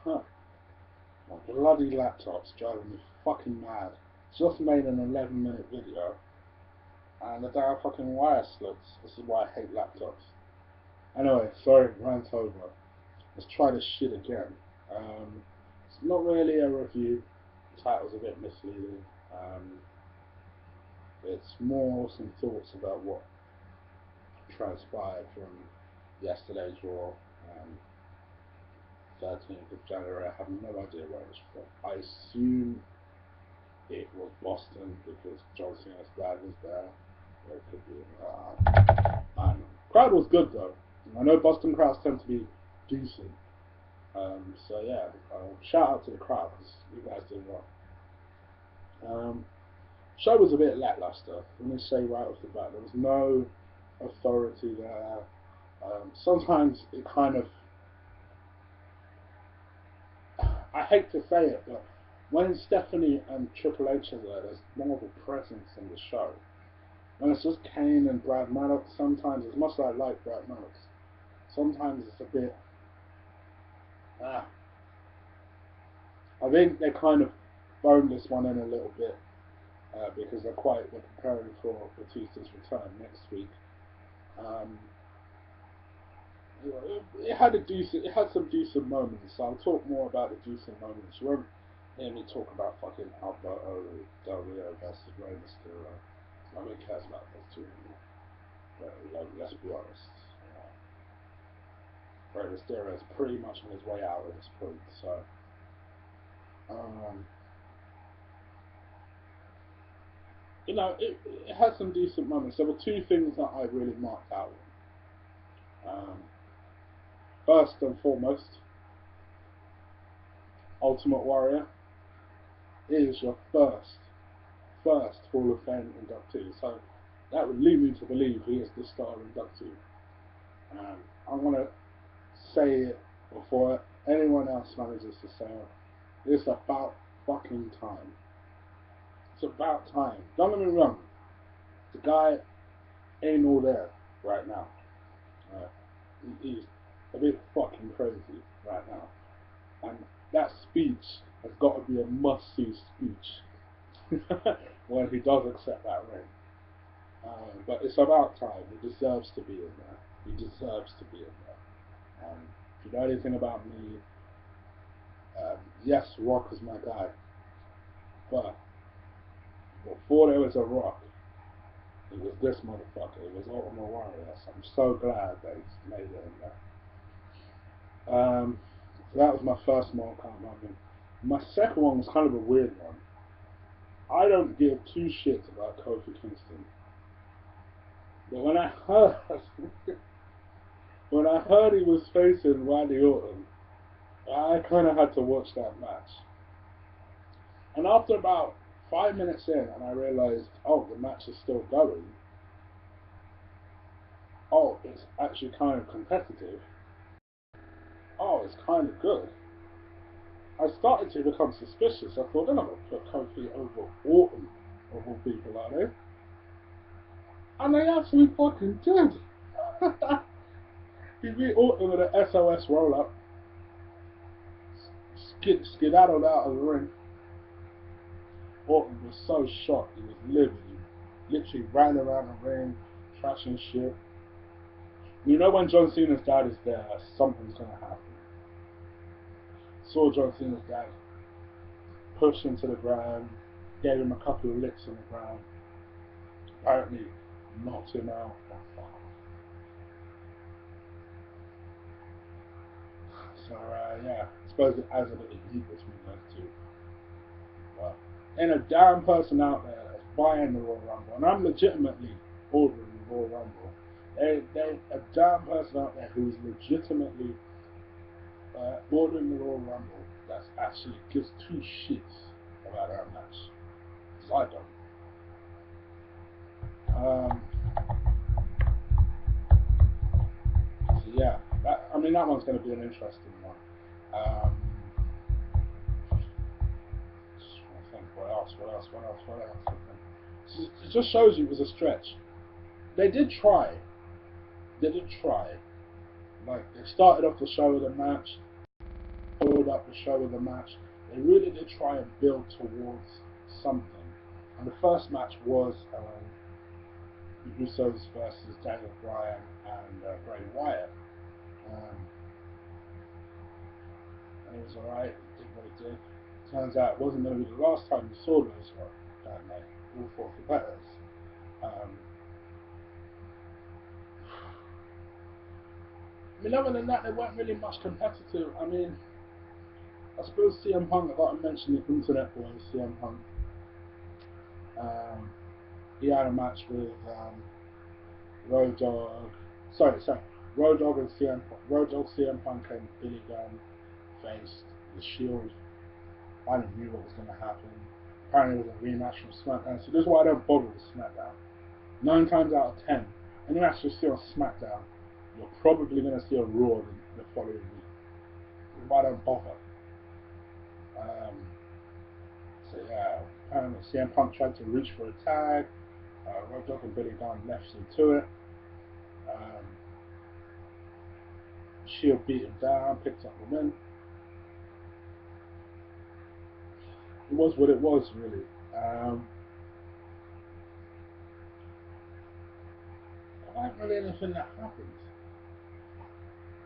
Huh. My bloody laptop's driving me fucking mad. Just made an 11-minute video and the damn fucking wire slips. This is why I hate laptops. Anyway, sorry, rant over. Let's try this shit again. It's not really a review. The title's a bit misleading. It's more some thoughts about what transpired from yesterday's Raw, 13th of January. I have no idea where it's from. I assume it was Boston because John Cena's dad was there. Or it could be. I don't know. Crowd was good though. I know Boston crowds tend to be decent. So yeah, shout out to the crowd because you guys did well. Show was a bit lackluster. Let me say right off the bat, there was no authority there. Sometimes it kind of, I hate to say it, but when Stephanie and Triple H are there, there's more of a presence in the show. When it's just Kane and Brad Maddox, sometimes, as much as I like Brad Maddox, sometimes it's a bit, ah. I think they kind of phoned this one in a little bit because they're preparing for Batista's return next week. Um, it had some decent moments. So I'll talk more about the decent moments. You won't hear me talk about fucking Alberto Del Rio versus Rey Mysterio. Nobody cares about those two anymore. But like, let's be honest. Rey Mysterio is pretty much on his way out at this point. So, um, it had some decent moments. There were two things that I really marked out. First and foremost, Ultimate Warrior is your first Hall of Fame inductee. So that would lead me to believe he is the star inductee. I want to say it before anyone else manages to say it. It's about fucking time. It's about time. Don't get me wrong. The guy ain't all there right now. Uh, he's a bit fucking crazy right now. And that speech has got to be a must-see speech when he does accept that ring. But it's about time. He deserves to be in there. He deserves to be in there. If you know anything about me, yes, Rock is my guy. But before there was a Rock, it was this motherfucker. It was Ultimate Warrior. So I'm so glad that he's made it in there. So that was my first Mortal moment. My second one was kind of a weird one. I don't give two shits about Kofi Kingston. But when I heard he was facing Randy Orton, I kind of had to watch that match. And after about 5 minutes in, and I realized, oh, the match is still going. Oh, it's actually kind of competitive. Oh, it's kind of good. I started to become suspicious. I thought, they're not going to put Kofi over Orton, of all people, are they? And they actually fucking did. He beat Orton with an SOS roll up. Skedaddled out of the ring. Orton was so shocked. He was livid. He literally ran around the ring, trashing shit. You know when John Cena's dad is there, something's going to happen. Saw John Cena's dad push him to the ground, gave him a couple of licks on the ground. Apparently knocked him out. So yeah, I suppose it adds a bit of heat between those two. But ain't a damn person out there that's buying the Royal Rumble, and I'm legitimately ordering the Royal Rumble. There's a damn person out there who is legitimately ordering the Royal Rumble that actually gives two shits about that match. Because I don't. So yeah, that one's going to be an interesting one. I think what else? It just shows you it was a stretch. They did try. Like they started off the show with a match. build up the show of the match. They really did try and build towards something. And the first match was the Usos versus Daniel Bryan and Bray Wyatt. And it was alright, it did what it did. Turns out it wasn't going to be the last time you saw those that night, all four competitors. I mean, other than that, there weren't really much competitive. I mean, I suppose CM Punk, I got to mention the Internet Boy, CM Punk. He had a match with Road Dogg. Sorry. Road Dogg and CM Punk. Road Dogg, CM Punk, and Billy Gunn faced the Shield. I didn't knew what was going to happen. Apparently, it was a rematch from SmackDown. So this is why I don't bother with SmackDown. 9 times out of 10, any match you see on SmackDown, you're probably going to see a Raw the following week. That's why I don't bother. So yeah, apparently CM Punk tried to reach for a tag. Road Dogg and Billy Gunn left him to it. Shield beat him down, picked up the win. It was what it was, really. There wasn't really anything that happened.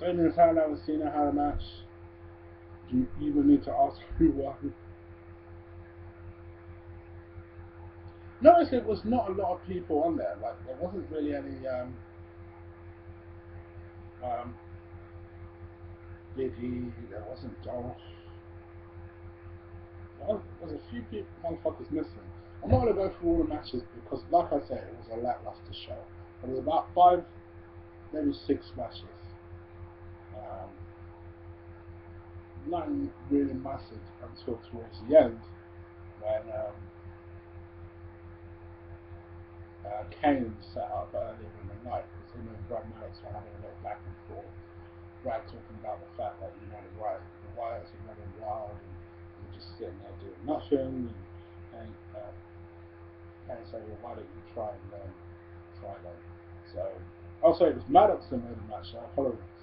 Damien Sandow and Cena had a match. Do you even need to ask who won? Notice there was not a lot of people on there. Like there wasn't really any Big E. There wasn't Dolph. Well, there's a few people, motherfuckers missing. I'm not gonna go through all the matches because, like I said, it was a lackluster show. There was about 5, maybe 6 matches. Nothing really massive until towards the end when Kane set up earlier in the night because him and Brad Maddox were having a little back and forth. Brad talking about the fact that the Wyatts are running wild and we're just sitting there doing nothing. And Kane saying, well, why don't you try and try them? So I'll say it was Maddox that made the match. So I apologize.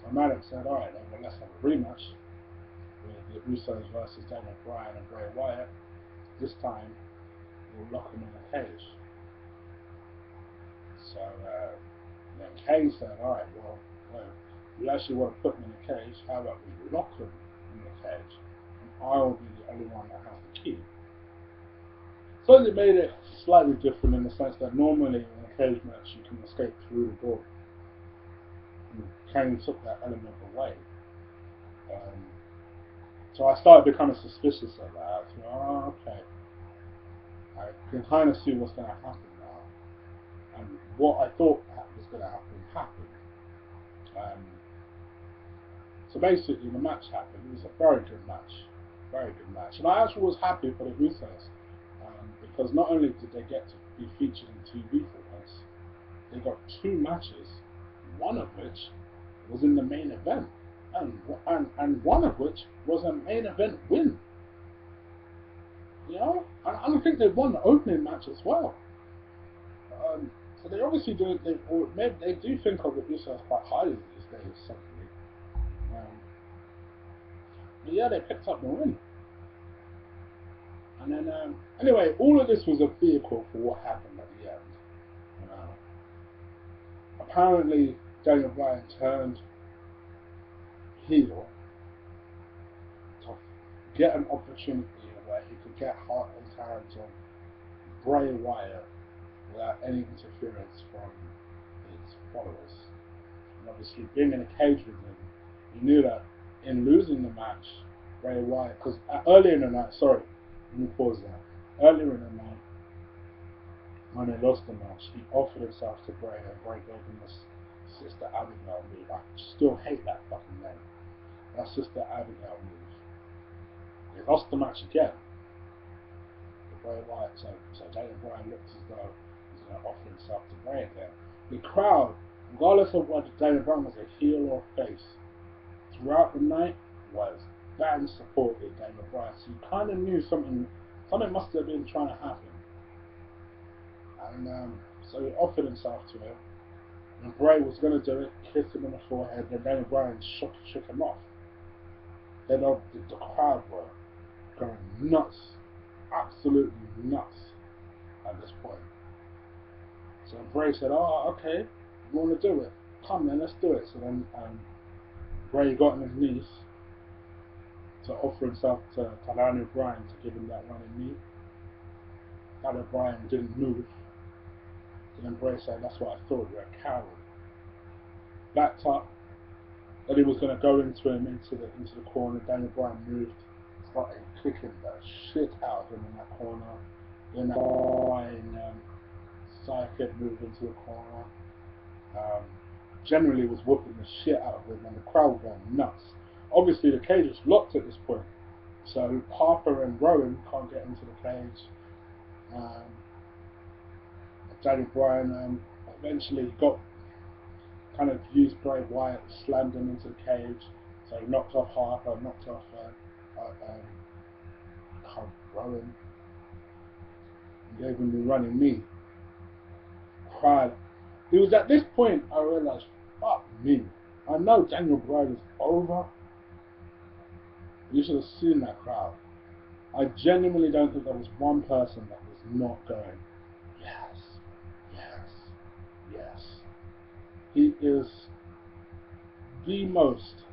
So Maddox said, all right, then well, let's have a rematch with the Usos versus Daniel Bryan and Bray Wyatt. This time we'll lock them in a cage. So then Kane said, all right, well, you actually want to put them in a cage, how about we lock them in the cage? And I'll be the only one that has the key. So it made it slightly different in the sense that normally in a cage match you can escape through the door. And Kane took that element away. So I started becoming suspicious of that. I was like, oh, okay. I can kind of see what's going to happen now. And what I thought was going to happen happened. So basically the match happened. It was a very good match. Very good match. And I actually was happy for the Usos. Because not only did they get to be featured in TV for once, they got 2 matches, one of which was in the main event. And one of which was a main event win. You know? And I think they won the opening match as well. So they obviously do, they do think of the Usos quite highly these days, certainly. But yeah, they picked up the win. And then, anyway, all of this was a vehicle for what happened at the end. Apparently, Daniel Bryan turned heel to get an opportunity where he could get heart and hands on Bray Wyatt without any interference from his followers. And obviously, being in a cage with him, he knew that in losing the match, Bray Wyatt, because earlier in the night, sorry, let me pause there. Earlier in the night, when they lost the match, he offered himself to Bray, and Bray gave him this Sister Abigail move. I still hate that fucking name. That Sister Abigail move. They lost the match again. Bray Wyatt, so Daniel Bryan looked as though he's going to offer himself to Bray again. The crowd, regardless of whether Daniel Bryan was a heel or face, throughout the night was band supported Daniel Bryan. So you kind of knew something must have been trying to happen. And so he offered himself to him. And Bray was going to do it, kissed him on the forehead, and Daniel Bryan shook him off. Then the crowd were going nuts, absolutely nuts at this point. So Bray said, "Oh, okay, you want to do it? Come then, let's do it." So then Bray got on his knees to offer himself to Daniel Bryan to give him that running knee. Daniel Bryan didn't move. So then Bray said, "That's what I thought, you're a coward." Backed up, that he was going to go into him into the corner. Daniel Bryan moved, started kicking the shit out of him in that corner. Then Bryan sidekick moved into the corner. Generally was whooping the shit out of him, and the crowd were going nuts. Obviously, the cage was locked at this point, so Harper and Rowan can't get into the cage. Daniel Bryan eventually got kind of used Bray Wyatt, slammed him into the cage, so he knocked off Harper, knocked off Rowan, and gave him the running knee. Cried. It was at this point I realized, fuck me. I know Daniel Bryan is over. You should have seen that crowd. I genuinely don't think there was one person that was not going, yes, yes, yes. He is the most,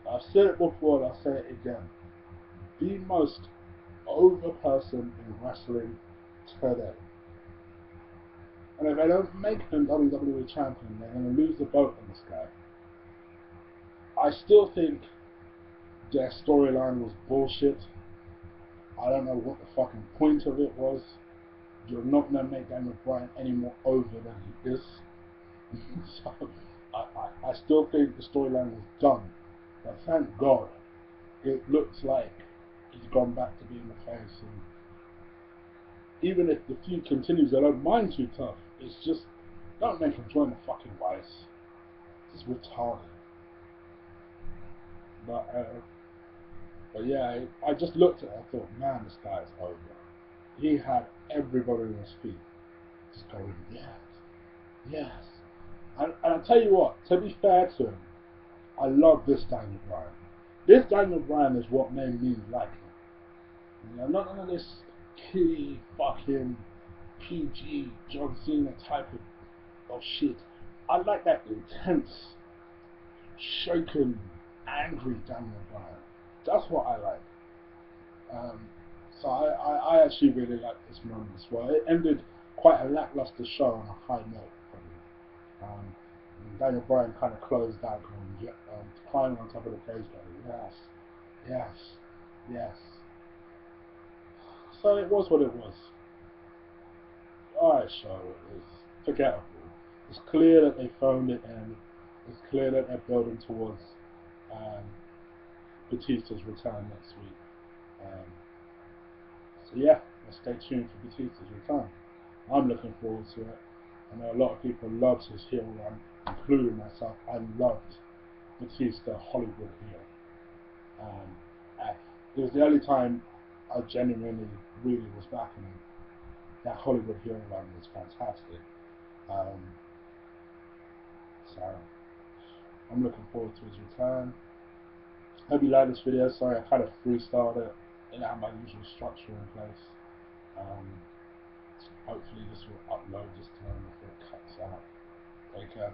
I've said it before and I'll say it again, the most over person in wrestling today. And if they don't make him WWE champion, they're going to lose the boat on this guy. I still think their storyline was bullshit. I don't know what the fucking point of it was. You're not going to make Daniel Bryan any more over than he is. So, I still think the storyline was done. But thank God, it looks like he's gone back to being the face. And even if the feud continues, I don't mind Too Tough. It's just, don't make him join the fucking Vice. It's retarded. But yeah, I just looked at it, I thought, man, this guy's over. He had everybody on his feet just going, yes, yes. And I tell you what, to be fair to him, I love this Daniel Bryan. This Daniel Bryan is what made me like him. You know, not none of this kiddie fucking PG John Cena type of shit. I like that intense, shaken, angry Daniel Bryan. That's what I like. So I actually really like this moment as well. It ended quite a lackluster show on a high note for me. Daniel Bryan kind of closed out, climbing on top of the cage, going, yes, yes, yes. So it was what it was. Alright, show is forgettable. It's clear that they phoned it in. It's clear that they're building towards Batista's return next week. So yeah, let's stay tuned for Batista's return. I'm looking forward to it. I know a lot of people loved his heel run, including myself. I loved Batista Hollywood heel. It was the only time I genuinely really was backing him. That Hollywood heel run was fantastic. So I'm looking forward to his return. Hope you like this video. Sorry, I kind of freestyled it. Didn't have my usual structure in place. Hopefully this will upload this time before it cuts out. Take care.